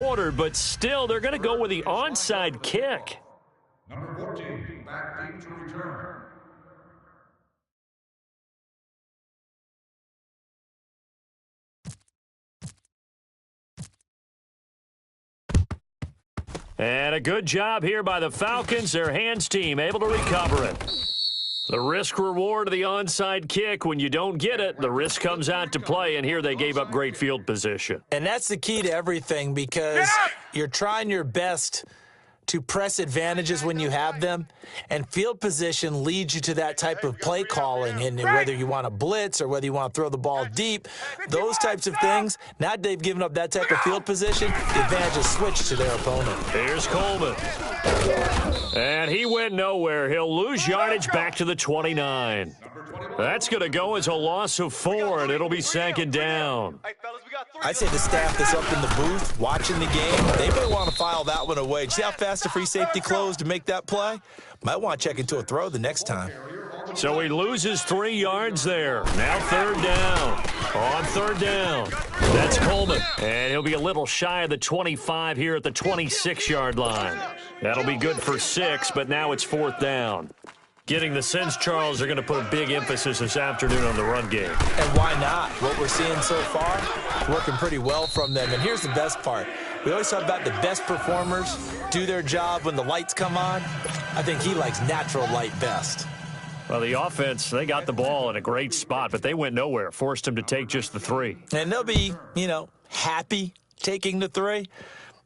quarter, but still, they're going to go with the onside kick. Number 14, back deep to return. And a good job here by the Falcons. Their hands team able to recover it. The risk-reward of the onside kick, when you don't get it, the risk comes out to play, and here they gave up great field position. And that's the key to everything, because you're trying your best to press advantages when you have them, and field position leads you to that type of play calling, and whether you want to blitz or whether you want to throw the ball deep, those types of things. Now they've given up that type of field position, the advantage is switched to their opponent. Here's Coleman. And he went nowhere. He'll lose yardage back to the 29. That's going to go as a loss of 4, and it'll be second down. I'd say the staff that's up in the booth watching the game, they may want to file that one away. Do you see how fast the free safety closed to make that play? Might want to check into a throw the next time. So he loses 3 yards there. Now third down. On third down, that's Coleman. And he'll be a little shy of the 25 here at the 26-yard line. That'll be good for 6, but now it's fourth down. Getting the sense, Charles, they're going to put a big emphasis this afternoon on the run game. And why not? What we're seeing so far, working pretty well from them. And here's the best part. We always talk about the best performers do their job when the lights come on. I think he likes natural light best. Well, the offense, they got the ball in a great spot, but they went nowhere, forced him to take just the 3. And they'll be, happy taking the 3.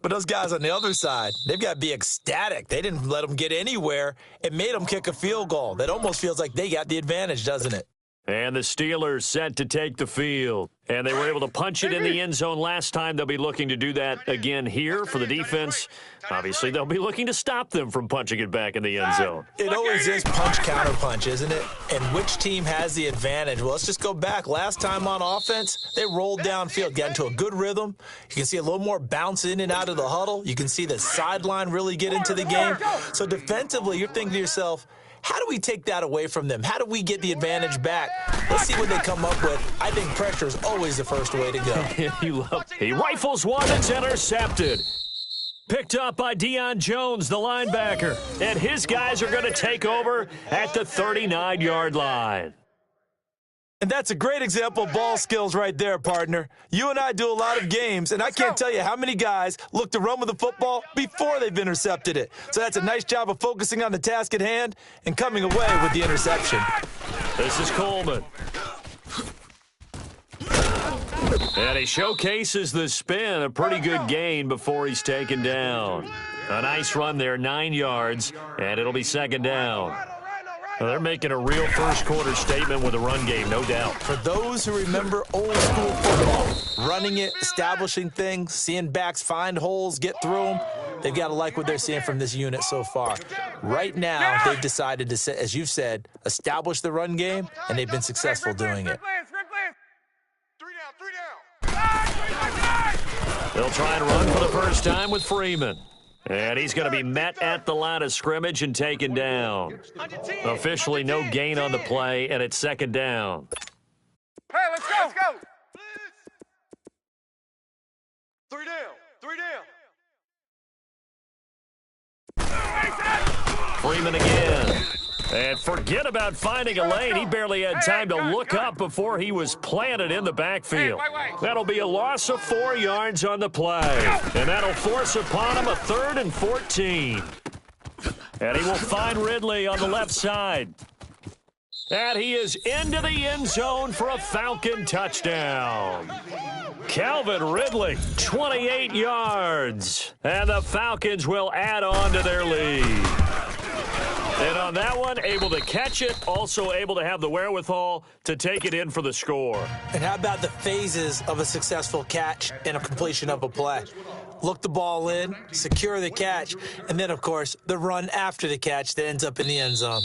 But those guys on the other side, they've got to be ecstatic. They didn't let them get anywhere. It made them kick a field goal. That almost feels like they got the advantage, doesn't it? And the Steelers set to take the field. And they were able to punch it in the end zone last time. They'll be looking to do that again here for the defense. Obviously, they'll be looking to stop them from punching it back in the end zone. It always is punch-counter-punch, isn't it? And which team has the advantage? Well, let's just go back. Last time on offense, they rolled downfield, got into a good rhythm. You can see a little more bounce in and out of the huddle. You can see the sideline really get into the game. So defensively, you're thinking to yourself, how do we take that away from them? How do we get the advantage back? Let's see what they come up with. I think pressure is always the first way to go. He rifles one that's intercepted. Picked up by Deion Jones, the linebacker. And his guys are going to take over at the 39-yard line. And that's a great example of ball skills right there, partner. You and I do a lot of games, and I can't tell you how many guys look to run with the football before they've intercepted it. So that's a nice job of focusing on the task at hand and coming away with the interception. This is Coleman. And he showcases the spin, a pretty good gain before he's taken down. A nice run there, 9 yards, and it'll be second down. Well, they're making a real first-quarter statement with a run game, no doubt. For those who remember old-school football, running it, establishing things, seeing backs find holes, get through them, they've got to like what they're seeing from this unit so far. Right now, they've decided to, as you've said, establish the run game, and they've been successful doing it. They'll try and run for the first time with Freeman. And he's going to be met at the line of scrimmage and taken down. Officially no gain on the play, and it's second down. Hey, let's go. Let's go. 3 down. Freeman again. And forget about finding a lane. He barely had time to look up before he was planted in the backfield. That'll be a loss of 4 yards on the play. And that'll force upon him a 3rd and 14. And he will find Ridley on the left side. And he is into the end zone for a Falcon touchdown. Calvin Ridley, 28 yards. And the Falcons will add on to their lead. And on that one, able to catch it, also able to have the wherewithal to take it in for the score. And how about the phases of a successful catch and a completion of a play? Look the ball in, secure the catch, and then, of course, the run after the catch that ends up in the end zone.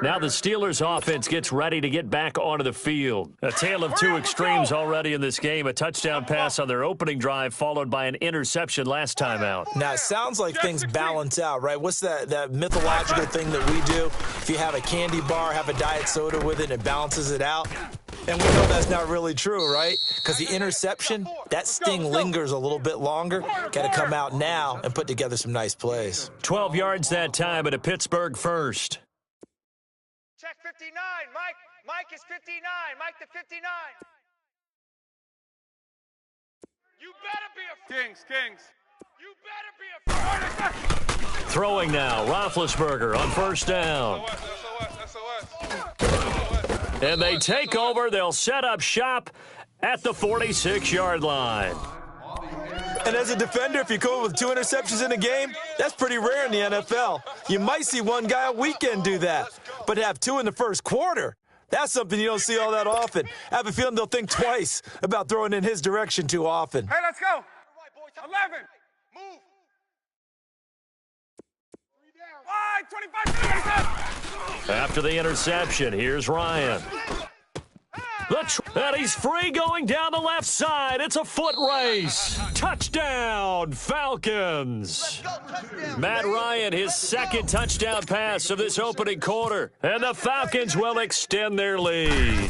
Now the Steelers offense gets ready to get back onto the field. A tale of 2 extremes already in this game. A touchdown pass on their opening drive followed by an interception last time out. Now, it sounds like things balance out, right? What's that mythological thing that we do? If you have a candy bar, have a diet soda with it, it balances it out. And we know that's not really true, right? Because the interception, that sting lingers a little bit longer. Got to come out now and put together some nice plays. 12 yards that time at a Pittsburgh first. Check 59, Mike. Mike is 59. Mike to 59. You better be a Kings. You better be a Throwing now, Roethlisberger on first down. And they take over. They'll set up shop at the 46-yard line. And as a defender, if you go with 2 interceptions in a game, that's pretty rare in the NFL. You might see one guy a weekend do that. But to have 2 in the first quarter, that's something you don't see all that often. I have a feeling they'll think twice about throwing in his direction too often. Hey, let's go. 11. Move. 25. After the interception, here's Ryan. And he's free going down the left side. It's a foot race. Touchdown, Falcons. Matt Ryan, his second touchdown pass of this opening quarter. And the Falcons will extend their lead.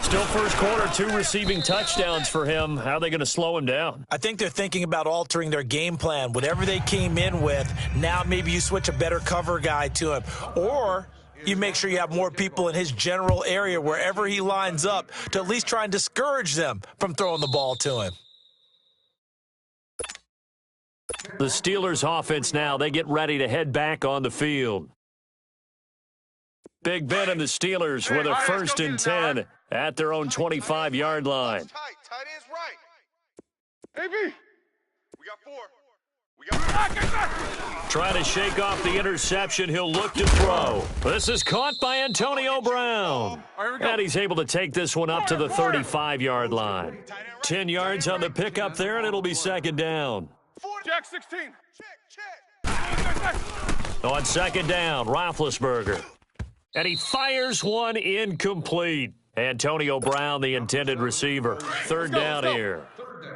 Still first quarter, 2 receiving touchdowns for him. How are they going to slow him down? I think they're thinking about altering their game plan. Whatever they came in with, now maybe you switch a better cover guy to him. Or you make sure you have more people in his general area wherever he lines up to at least try and discourage them from throwing the ball to him. The Steelers offense now, they get ready to head back on the field. Big Ben and the Steelers with a 1st and 10 at their own 25-yard line. Tight ends right. AB. We got 4. We got Trying to shake off the interception. He'll look to throw. This is caught by Antonio Brown. And he's able to take this one up to the 35-yard line. 10 yards on the pickup there, and it'll be 2nd down. Jack 16. Check. On 2nd down, Roethlisberger. And he fires one incomplete. Antonio Brown, the intended receiver. 3rd down here.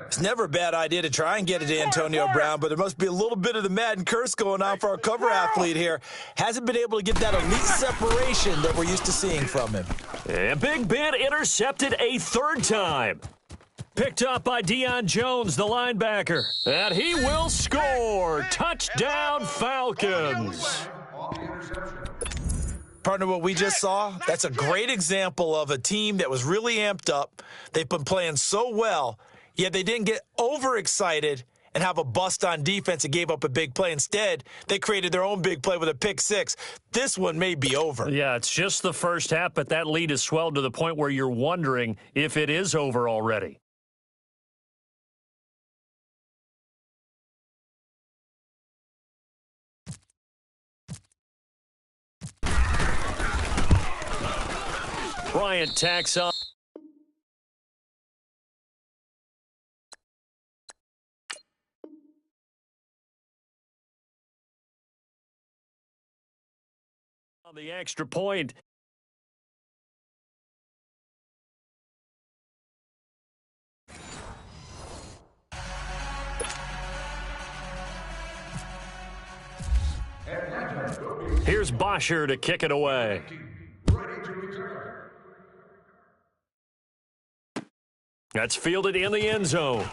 It's never a bad idea to try and get it to Antonio Brown, but there must be a little bit of the Madden curse going on for our cover athlete here. Hasn't been able to get that elite separation that we're used to seeing from him. And Big Ben intercepted a 3rd time. Picked up by Deion Jones, the linebacker. And he will score. Touchdown, Falcons. Partner, what we just saw, that's a great example of a team that was really amped up. They've been playing so well, yet they didn't get overexcited and have a bust on defense and gave up a big play. Instead, they created their own big play with a pick 6. This one may be over. Yeah, it's just the first half, but that lead has swelled to the point where you're wondering if it is over already. Bryant tacks on. On the extra point. Here's Bosher to kick it away. That's fielded in the end zone.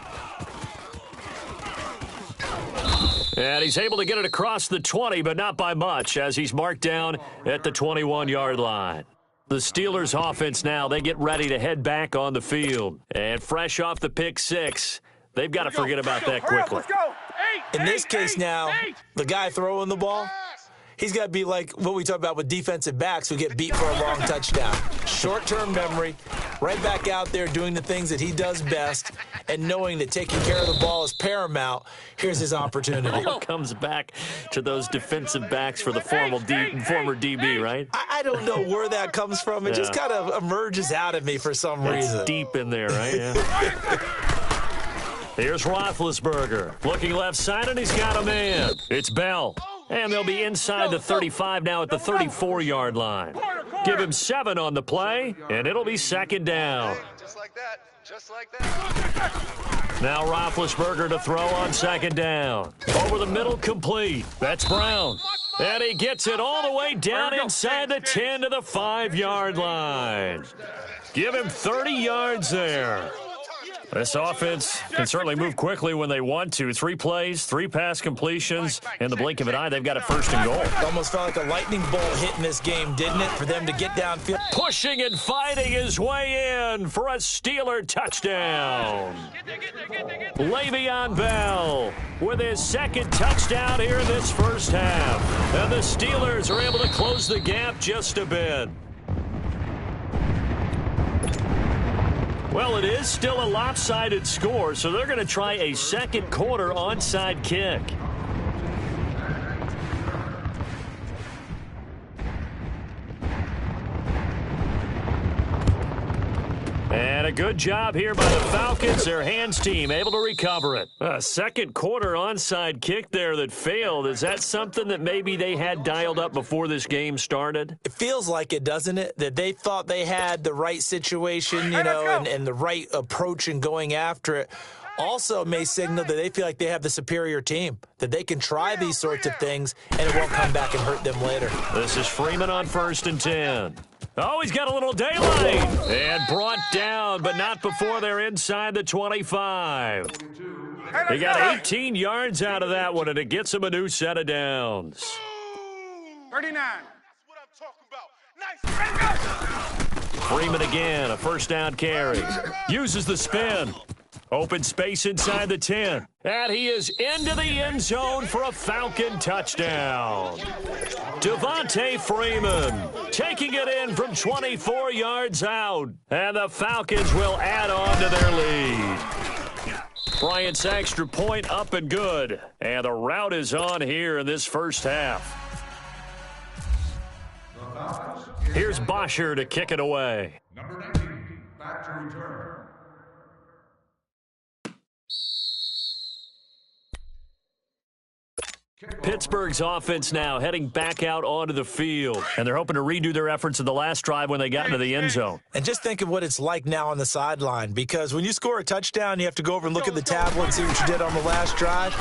And he's able to get it across the 20, but not by much, as he's marked down at the 21-yard line. The Steelers offense now, they get ready to head back on the field. And fresh off the pick 6, they've got to forget about that quickly. Let's go. In this case now, the guy throwing the ball, he's got to be like what we talk about with defensive backs who get beat for a long touchdown. Short-term memory, right back out there doing the things that he does best, and knowing that taking care of the ball is paramount. Here's his opportunity. It all comes back to those defensive backs for the former DB, right? I don't know where that comes from. It just kind of emerges out of me for some reason. It's deep in there, right? Yeah. Here's Roethlisberger. Looking left side, and he's got a man. It's Bell. And they'll be inside the 35 now at the 34-yard line. Give him 7 on the play, and it'll be 2nd down. Just like that. Just like that. Now Roethlisberger to throw on 2nd down. Over the middle, complete. That's Brown. And he gets it all the way down inside the 10 to the 5-yard line. Give him 30 yards there. This offense can certainly move quickly when they want to. 3 plays, 3 pass completions. In the blink of an eye, they've got a 1st and goal. It almost felt like a lightning bolt hitting this game, didn't it, for them to get downfield? Pushing and fighting his way in for a Steeler touchdown. Le'Veon Bell with his 2nd touchdown here in this first half. And the Steelers are able to close the gap just a bit. Well, it is still a lopsided score, so they're going to try a 2nd quarter onside kick. And a good job here by the Falcons. Their hands team able to recover it. A 2nd quarter onside kick there that failed. Is that something that maybe they had dialed up before this game started? It feels like it, doesn't it? That they thought they had the right situation, you know, and the right approach in going after it. Also may signal that they feel like they have the superior team, that they can try these sorts of things and it won't come back and hurt them later. This is Freeman on 1st and 10. Oh, he's got a little daylight. And brought down, but not before they're inside the 25. He got 18 yards out of that one, and it gets him a new set of downs. 39. That's what I'm talking about. Nice. Freeman again, a 1st down carry. Uses the spin. Open space inside the 10. And he is into the end zone for a Falcon touchdown. Devontae Freeman taking it in from 24 yards out. And the Falcons will add on to their lead. Bryant's extra point up and good. And the route is on here in this first half. Here's Bosher to kick it away. Number 19, back to return. Pittsburgh's offense now heading back out onto the field, and they're hoping to redo their efforts in the last drive when they got into the end zone. And just think of what it's like now on the sideline, because when you score a touchdown, you have to go over and look at the tablet and see what you did on the last drive.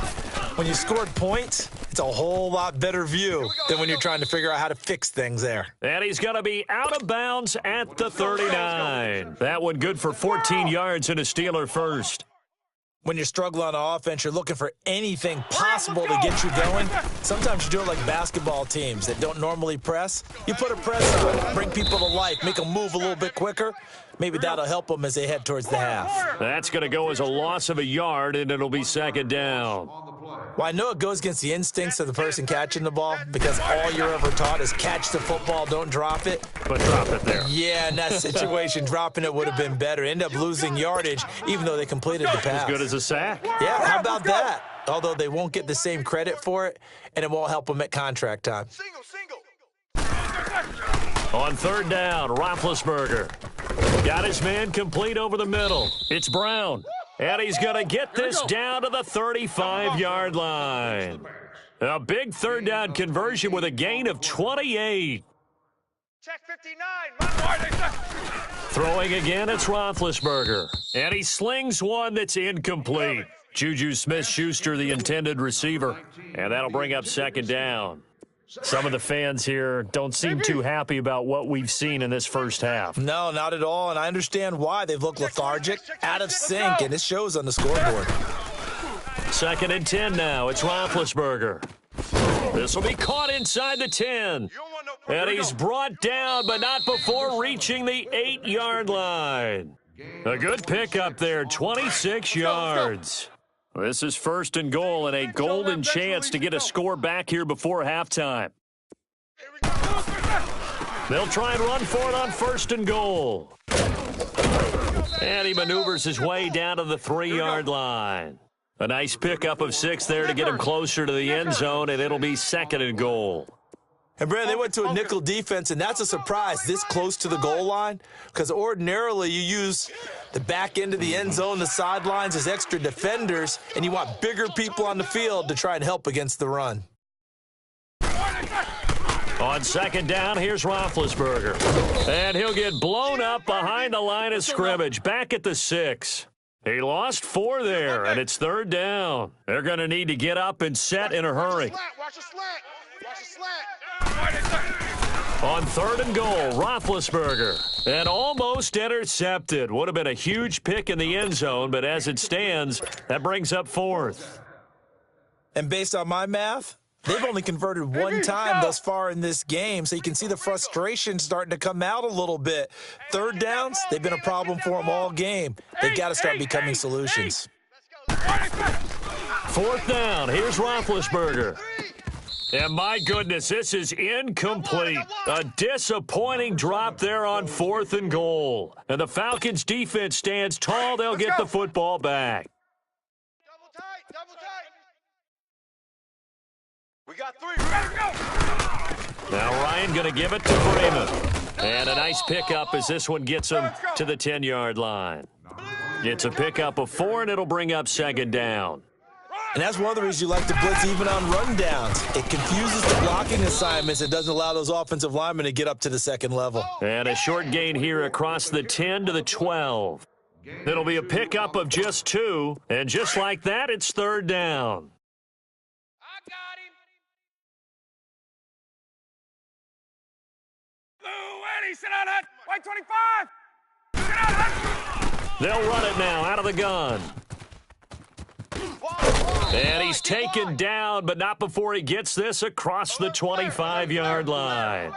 When you scored points, it's a whole lot better view than when you're trying to figure out how to fix things there. And he's going to be out of bounds at the 39. That one good for 14 yards and a Steeler 1st. When you're struggling on offense, you're looking for anything possible to get you going. Sometimes you do it like basketball teams that don't normally press. You put a press on, bring people to life, make them move a little bit quicker. Maybe that'll help them as they head towards the half. That's going to go as a loss of a yard, and it'll be 2nd down. Well, I know it goes against the instincts of the person catching the ball because all you're ever taught is catch the football, don't drop it. But drop it there. Yeah, in that situation, dropping it would have been better. End up losing yardage, even though they completed the pass. As good as a sack. Yeah, how about that? Although they won't get the same credit for it, and it won't help them at contract time. On 3rd down, Roethlisberger got his man complete over the middle. It's Brown. And he's going to get this down to the 35-yard line. A big 3rd down conversion with a gain of 28. Check 59. Throwing again, it's Roethlisberger. And he slings one that's incomplete. Juju Smith-Schuster, the intended receiver. And that'll bring up 2nd down. Some of the fans here don't seem too happy about what we've seen in this first half. No, not at all, and I understand why. They've looked lethargic, out of sync, and it shows on the scoreboard. 2nd and 10 now. It's Roethlisberger. This will be caught inside the 10. And he's brought down, but not before reaching the 8-yard line. A good pickup there, 26 yards. This is 1st and goal and a golden chance to get a score back here before halftime. They'll try and run for it on 1st and goal. And he maneuvers his way down to the 3-yard line. A nice pickup of 6 there to get him closer to the end zone, and it'll be 2nd and goal. And, Brad, they went to a nickel defense, and that's a surprise this close to the goal line because ordinarily you use the back end of the end zone, the sidelines as extra defenders, and you want bigger people on the field to try and help against the run. On 2nd down, here's Roethlisberger. And he'll get blown up behind the line of scrimmage, back at the 6. He lost 4 there, and it's 3rd down. They're going to need to get up and set in a hurry. Watch the slant. On 3rd and goal, Roethlisberger. And almost intercepted. Would have been a huge pick in the end zone, but as it stands, that brings up 4th. And based on my math, they've only converted one time thus far in this game, so you can see the frustration starting to come out a little bit. 3rd downs, they've been a problem for them all game. They've got to start becoming solutions. 4th down, here's Roethlisberger. And my goodness, this is incomplete. A disappointing drop there on 4th and goal. And the Falcons defense stands tall. They'll get the football back. Double tight. We got 3. Ready to go. Now Ryan going to give it to Freeman. And a nice pickup as this one gets him to the 10-yard line. It's a pickup of 4, and it'll bring up 2nd down. And that's one of the reasons you like to blitz even on rundowns. It confuses the blocking assignments. It doesn't allow those offensive linemen to get up to the 2nd level. And a short gain here across the 10 to the 12. It'll be a pickup of just 2, and just like that, it's 3rd down. I got him. Blue, Eddie, sit on it. White 25. Sit on it. They'll run it now out of the gun. And he's taken down, but not before he gets this across the 25-yard line.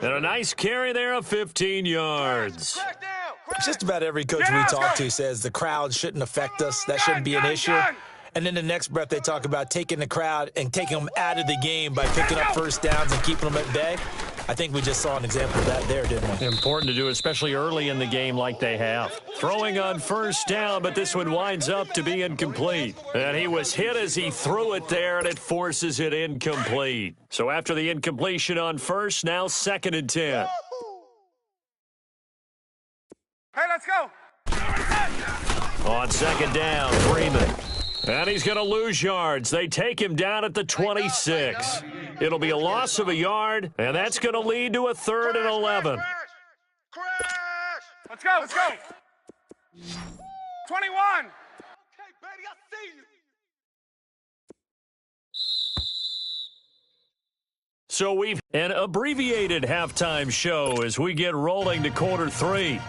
And a nice carry there of 15 yards. Just about every coach we talk to says the crowd shouldn't affect us. That shouldn't be an issue. And then the next breath they talk about taking the crowd and taking them out of the game by picking up 1st downs and keeping them at bay. I think we just saw an example of that there, didn't we? Important to do, especially early in the game like they have. Throwing on 1st down, but this one winds up to be incomplete. And he was hit as he threw it there, and it forces it incomplete. So after the incompletion on 1st, now 2nd and 10. Hey, let's go. On 2nd down, Freeman. And he's going to lose yards. They take him down at the 26. It'll be a loss of a yard, and that's going to lead to a 3rd and 11. Let's go. 21. Okay, baby, I see you. So we've an abbreviated halftime show as we get rolling to quarter 3.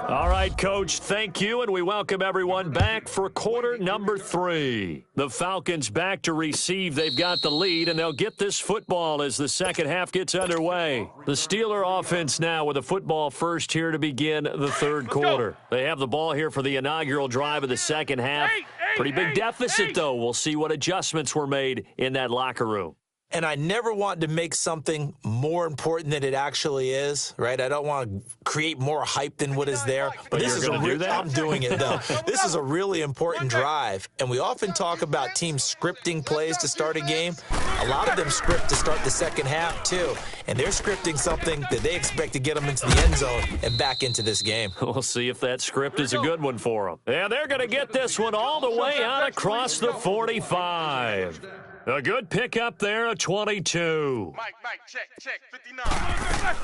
All right, Coach, thank you, and we welcome everyone back for quarter number 3. The Falcons back to receive. They've got the lead, and they'll get this football as the second half gets underway. The Steeler offense now with a football first here to begin the 3rd quarter. They have the ball here for the inaugural drive of the second half. Pretty big deficit, though. We'll see what adjustments were made in that locker room. And I never want to make something more important than it actually is, right? I don't want to create more hype than what is there. But this is I'm doing it, though. This is a really important drive. And we often talk about teams scripting plays to start a game. A lot of them script to start the second half, too. And they're scripting something that they expect to get them into the end zone and back into this game. We'll see if that script is a good one for them. And they're going to get this one all the way out across the 45. A good pickup there, a 22. Mike, check, 59.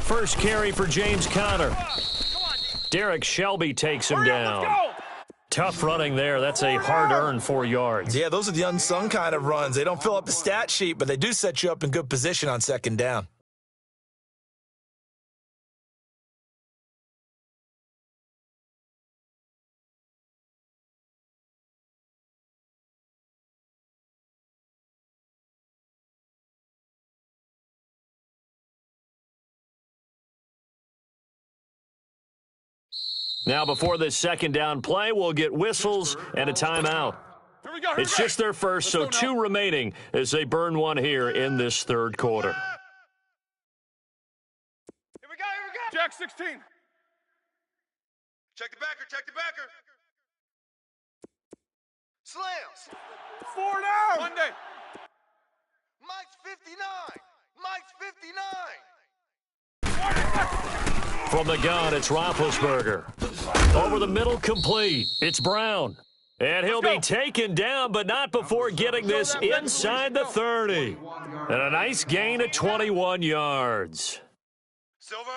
First carry for James Conner. Derek Shelby takes him down. Tough running there. That's a hard-earned 4 yards. Yeah, those are the unsung kind of runs. They don't fill up the stat sheet, but they do set you up in good position on 2nd down. Now, before this 2nd down play, we'll get whistles and a timeout. It's just their first, so 2 remaining as they burn one here in this 3rd quarter. Here we go. Jack 16. Check the backer. Slams. 4 down. Monday. Mike's 59. From the gun, it's Roethlisberger. Over the middle, complete. It's Brown. And he'll be taken down, but not before getting this inside the 30. And a nice gain of 21 yards. Silver.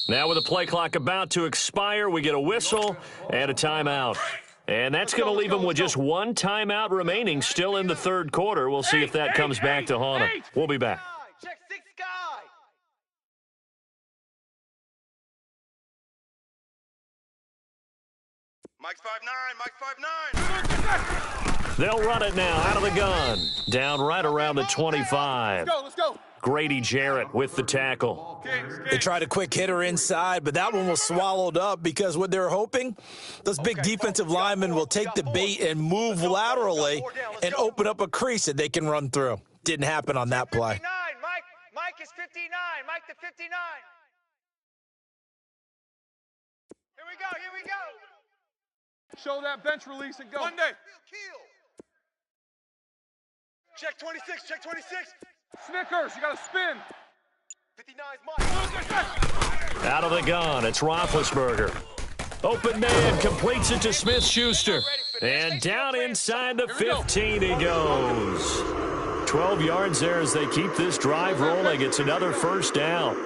Now with the play clock about to expire, we get a whistle and a timeout. And that's going to leave them with just one timeout remaining still in the third quarter. We'll see if that comes back to haunt them. We'll be back. Check 6 guy. Mike's 5'9", Mike's 5'9". They'll run it now out of the gun. Down right around the 25. Let's go. Grady Jarrett with the tackle. They tried a quick hitter inside, but that one was swallowed up because what they're hoping, those big defensive linemen will take the bait and move laterally and open up a crease that they can run through. Didn't happen on that play. 59, Mike is 59. Mike the 59. Here we go. Show that bench release and go. One day. Check 26, check 26. Snickers, you got to spin. 59's Mike. Out of the gun, it's Roethlisberger. Open man completes it to Smith-Schuster. And down inside the 15 he goes. 12 yards there as they keep this drive rolling. It's another first down.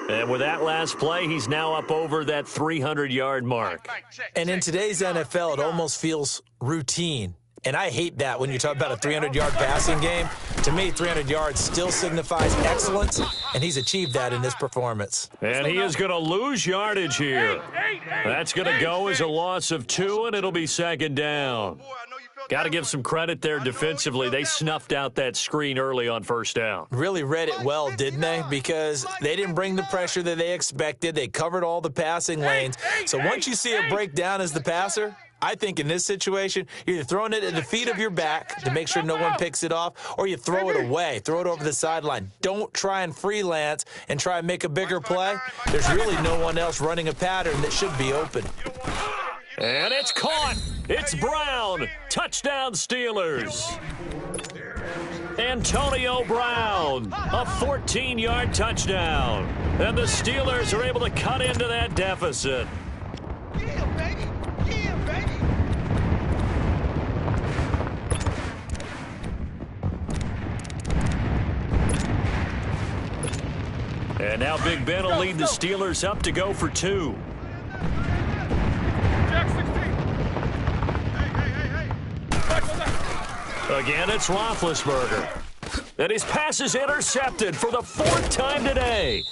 And with that last play, he's now up over that 300-yard mark. And in today's NFL, it almost feels routine. And I hate that when you talk about a 300-yard passing game. To me, 300 yards still signifies excellence, and he's achieved that in this performance. And he is going to lose yardage here. That's going to go as a loss of 2, and it'll be second down. Got to give some credit there defensively. They snuffed out that screen early on first down. Really read it well, didn't they? Because they didn't bring the pressure that they expected. They covered all the passing lanes. So once you see it break down as the passer, I think in this situation, you're either throwing it at the feet of your back to make sure no one picks it off, or you throw it away, throw it over the sideline. Don't try and freelance and try and make a bigger play. There's really no one else running a pattern that should be open. And it's caught. It's Brown. Touchdown, Steelers. Antonio Brown, a 14-yard touchdown. And the Steelers are able to cut into that deficit. And now Big Ben will lead the Steelers up to go for 2. Jack 16. Again, it's Roethlisberger. And his pass is intercepted for the 4th time today.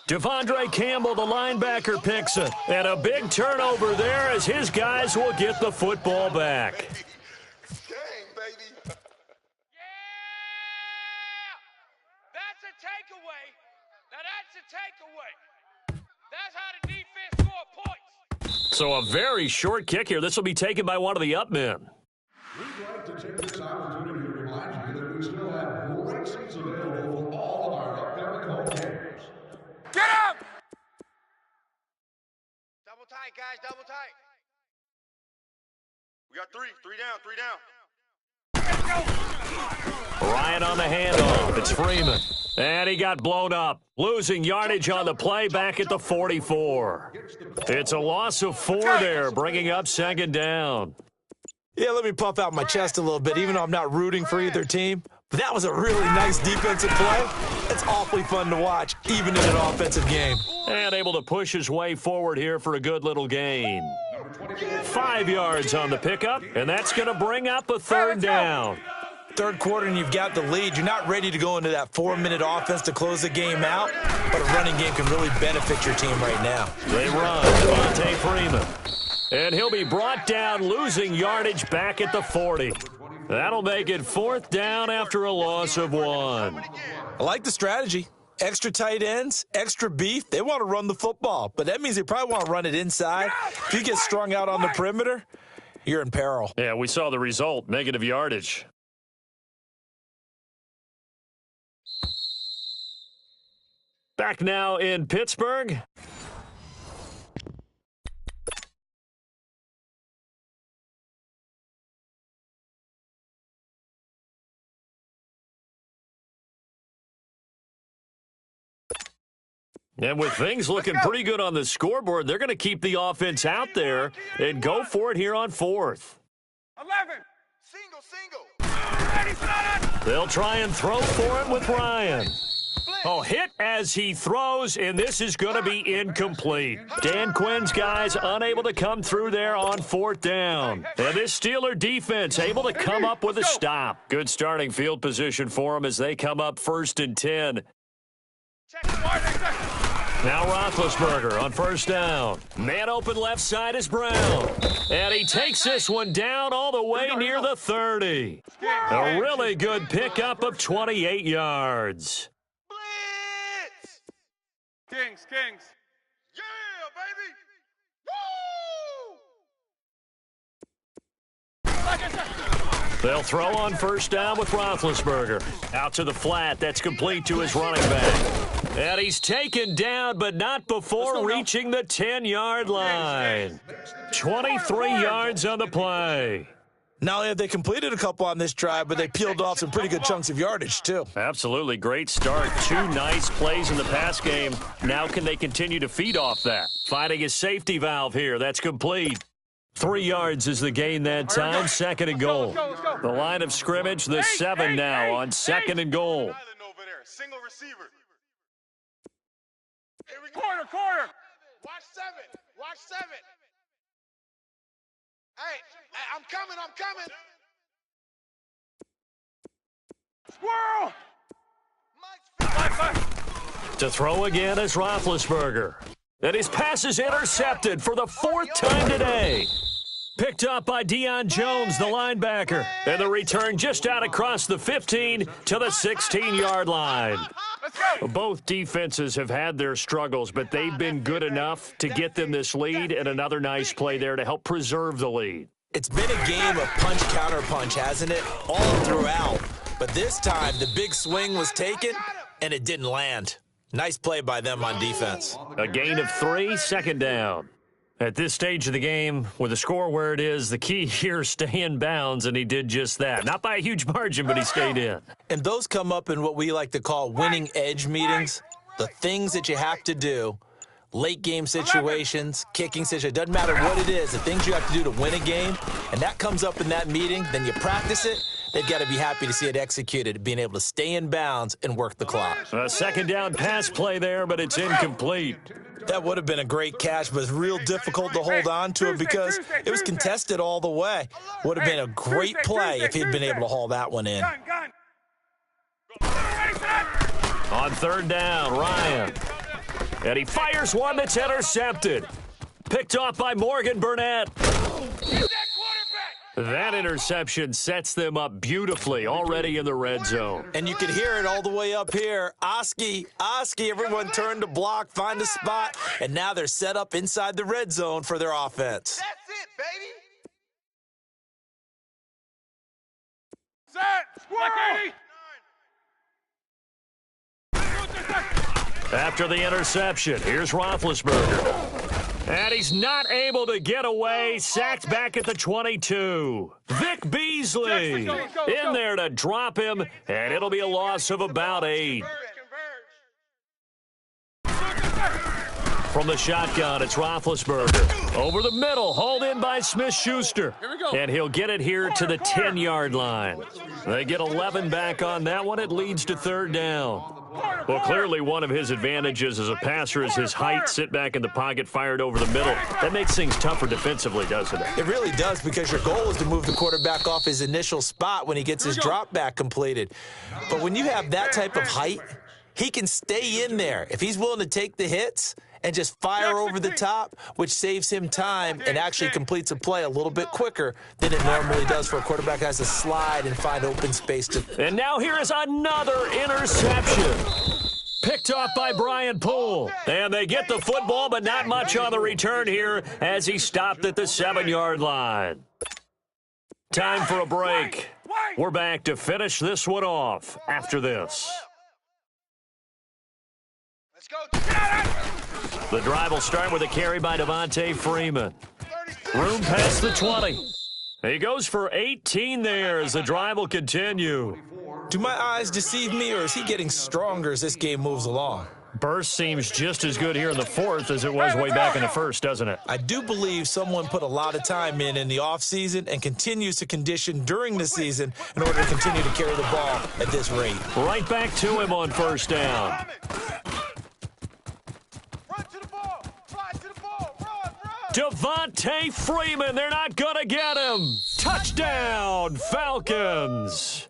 Devondre Campbell, the linebacker, picks it. And a big turnover there as his guys will get the football back. Dang, baby. Yeah! That's a takeaway. Now that's a takeaway. That's how the defense score points. So a very short kick here. This will be taken by one of the up men. We'd like to take this opportunity to remind you that we still have great seats available for all of our upcoming home games. Get up! Double tight, guys, double tight. We got 3 down. Ryan on the handoff. It's Freeman. And he got blown up. Losing yardage on the play back at the 44. It's a loss of 4 there, bringing up second down. Yeah, let me puff out my chest a little bit, even though I'm not rooting for either team. But that was a really nice defensive play. It's awfully fun to watch, even in an offensive game. And able to push his way forward here for a good little gain. 5 yards on the pickup, and that's going to bring up a third down. Third quarter and you've got the lead. You're not ready to go into that 4-minute offense to close the game out, but a running game can really benefit your team right now. They run Devontae Freeman. And he'll be brought down, losing yardage back at the 40. That'll make it 4th down after a loss of 1. I like the strategy. Extra tight ends, extra beef. They want to run the football, but that means they probably want to run it inside. If you get strung out on the perimeter, you're in peril. Yeah, we saw the result, negative yardage. Back now in Pittsburgh. And with things looking pretty good on the scoreboard, they're going to keep the offense out there and go for it here on 4th. 11. Single. They'll try and throw for it with Ryan. Split. Oh, hit as he throws, and this is going to be incomplete. Dan Quinn's guys unable to come through there on 4th down. And this Steeler defense able to come up with a stop. Good starting field position for them as they come up 1st and 10. Now Roethlisberger on 1st down. Man open left side is Brown. And he takes this one down all the way near the 30. A really good pickup of 28 yards. Blitz! Kings. Yeah, baby! Woo! They'll throw on 1st down with Roethlisberger. Out to the flat. That's complete to his running back. And he's taken down, but not before reaching the 10-yard line. 23 yards on the play. Not only have they completed a couple on this drive, but they peeled off some pretty good chunks of yardage, too. Absolutely great start. 2 nice plays in the pass game. Now can they continue to feed off that? Finding a safety valve here. That's complete. 3 yards is the gain that time. 2nd and goal. The line of scrimmage, the 7 now on 2nd and goal. Single receiver. Corner. Watch 7. Hey, I'm coming. Squirrel! To throw again is Roethlisberger. And his pass is intercepted for the 4th time today. Picked up by Deion Jones, the linebacker. And the return just out across the 15 to the 16-yard line. Both defenses have had their struggles, but they've been good enough to get them this lead, and another nice play there to help preserve the lead. It's been a game of punch-counter-punch, hasn't it? All throughout. But this time, the big swing was taken, and it didn't land. Nice play by them on defense. A gain of 3, 2nd down. At this stage of the game, with the score where it is, the key here is stay in bounds, and he did just that. Not by a huge margin, but he stayed in. And those come up in what we like to call winning edge meetings. The things that you have to do, late game situations, kicking situations, doesn't matter what it is, the things you have to do to win a game, and that comes up in that meeting, then you practice it. They've got to be happy to see it executed, being able to stay in bounds and work the clock. A 2nd down pass play there, but it's incomplete. That would have been a great catch, but it's real difficult to hold on to it because it was contested all the way. Would have been a great play if he'd been able to haul that one in. On 3rd down, Ryan. And he fires one that's intercepted. Picked off by Morgan Burnett. That interception sets them up beautifully already in the red zone. And you could hear it all the way up here. Oski, everyone turned to block, find a spot, and now they're set up inside the red zone for their offense. That's it, baby. Set. Squirrel! After the interception, here's Roethlisberger. And he's not able to get away. Sacked back at the 22. Vic Beasley in there to drop him, and it'll be a loss of about 8. From the shotgun, it's Roethlisberger. Over the middle, hauled in by Smith-Schuster. And he'll get it here to the 10-yard line. They get 11 back on that one. It leads to 3rd down. Well, clearly one of his advantages as a passer is his height. Sit back in the pocket, fired over the middle. That makes things tougher defensively, doesn't it? It really does, because your goal is to move the quarterback off his initial spot when he gets his drop back completed. But when you have that type of height, he can stay in there. If he's willing to take the hits and just fire over the top, which saves him time and actually completes a play a little bit quicker than it normally does for a quarterback who has to slide and find open space to. And now here is another interception. Picked off by Brian Poole. And they get the football, but not much on the return here as he stopped at the 7-yard line. Time for a break. We're back to finish this one off after this. Let's go. The drive will start with a carry by Devontae Freeman. Room past the 20. He goes for 18 there as the drive will continue. Do my eyes deceive me, or is he getting stronger as this game moves along? Burst seems just as good here in the fourth as it was way back in the first, doesn't it? I do believe someone put a lot of time in the offseason and continues to condition during the season in order to continue to carry the ball at this rate. Right back to him on first down. Run to the ball. Fly to the ball. Run. Devontae Freeman, they're not going to get him. Touchdown, Falcons.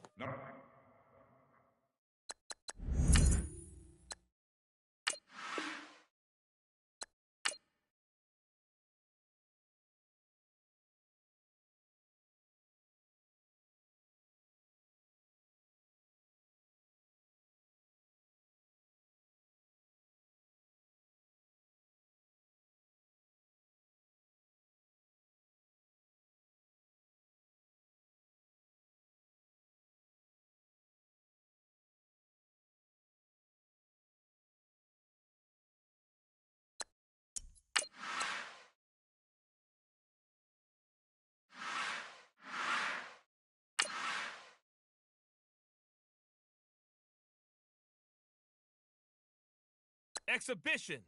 Exhibition.